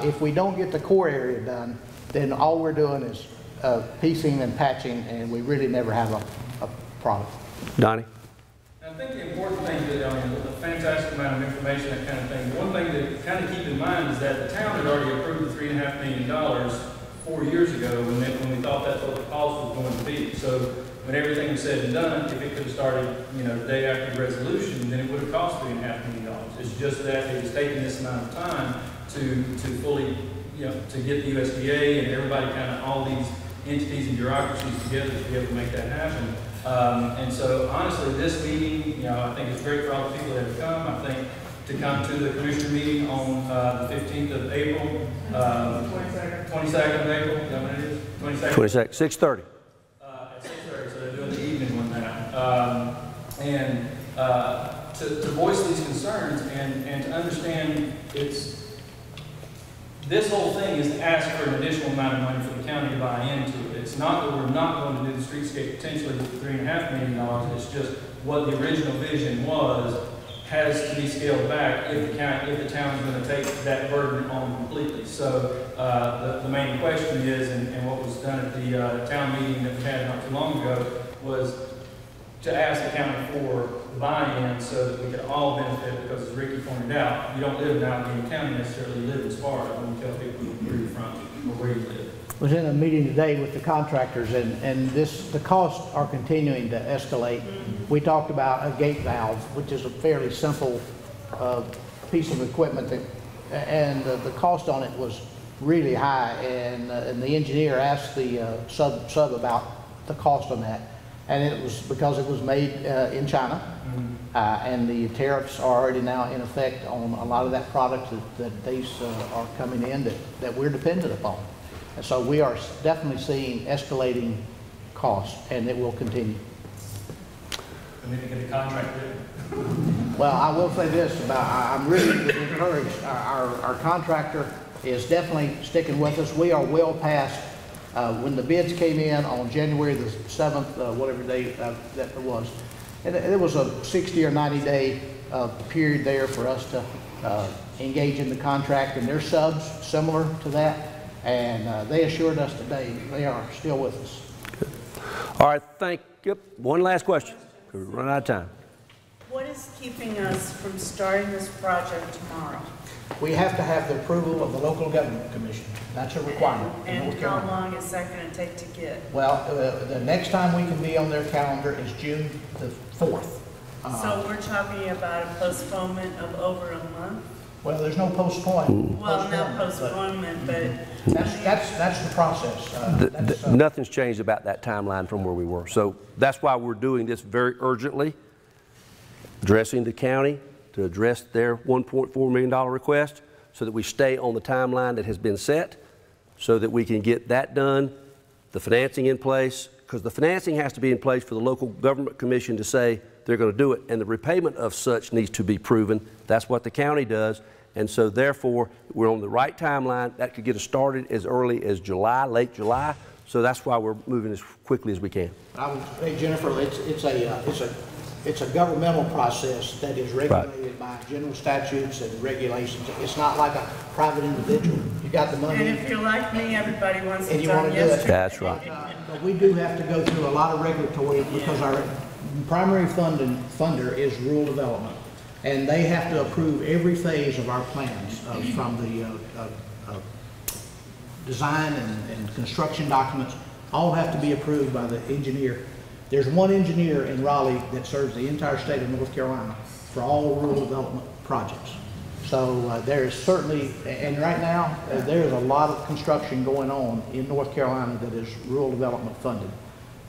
If we don't get the core area done, then all we're doing is piecing and patching, and we really never have a product. Donnie? I think the important thing that, a fantastic amount of information, that kind of thing. One thing to kind of keep in mind is that the town had already approved the $3.5 million 4 years ago when we thought that's what the cost was going to be. So when everything was said and done, if it could have started, you know, the day after the resolution, then it would have cost $3.5 million. It's just that it was taking this amount of time to fully, you know, to get the USDA and everybody kind of all these entities and bureaucracies together to be able to make that happen. And so honestly, this meeting, you know, I think it's great for all the people that have come. I think to come to the commissioner meeting on the 15th of April, 22nd of April, is that what it is? 22nd, 6:30. At 6:30, so they're doing the evening one now. And to voice these concerns and to understand this whole thing is to ask for an additional amount of money for the county to buy into it. It's not that we're not going to do the streetscape potentially with $3.5 million. It's just what the original vision was has to be scaled back if the town is going to take that burden on completely. So the main question is, and what was done at the town meeting that we had not too long ago, was to ask the county for buy-in so that we could all benefit, because as Ricky pointed out, you don't live in Alleghany County necessarily, you live in Sparta when you tell people where you're from or where you live. I was in a meeting today with the contractors, and the costs are continuing to escalate. We talked about a gate valve, which is a fairly simple piece of equipment, and the cost on it was really high, and the engineer asked the sub about the cost on that. And it was because it was made in China, and the tariffs are already now in effect on a lot of that product that these are coming in that we're dependent upon. And so we are definitely seeing escalating costs, and it will continue. We need to get a contract there. Well, I will say this I'm really encouraged. Our contractor is definitely sticking with us. We are well past when the bids came in on January the 7th, whatever day that it was. And it was a 60 or 90 day period there for us to engage in the contract, and their subs similar to that. And they assured us today they are still with us. Good. All right, thank you. One last question. We're running out of time. What is keeping us from starting this project tomorrow? We have to have the approval of the local government commission. That's a requirement. And how long is that going to take to get? Well, the next time we can be on their calendar is June the 4th. So we're talking about a postponement of over a month? Well, there's no postponement. Well, not postponement, but that's the process. Nothing's changed about that timeline from where we were. So that's why we're doing this very urgently, addressing the county to address their $1.4 million request so that we stay on the timeline that has been set so that we can get that done, the financing in place, because the financing has to be in place for the local government commission to say they're going to do it, and the repayment of such needs to be proven. That's what the county does. And so therefore, we're on the right timeline. That could get us started as early as July, late July. So that's why we're moving as quickly as we can. I would say, Jennifer, it's a governmental process that is regulated by general statutes and regulations. It's not like a private individual. You got the money. And if you're like me, everybody wants And it you done want to do it. yesterday. That's right. But we do have to go through a lot of regulatory because our primary funder is rural development. And they have to approve every phase of our plans from the design and construction documents. All have to be approved by the engineer. There's one engineer in Raleigh that serves the entire state of North Carolina for all rural development projects. So there is certainly, and right now, there is a lot of construction going on in North Carolina that is rural development funded.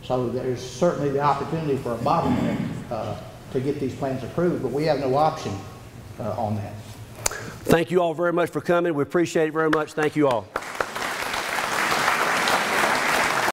So there's certainly the opportunity for a bottleneck to get these plans approved, but we have no option on that. Thank you all very much for coming. We appreciate it very much. Thank you all.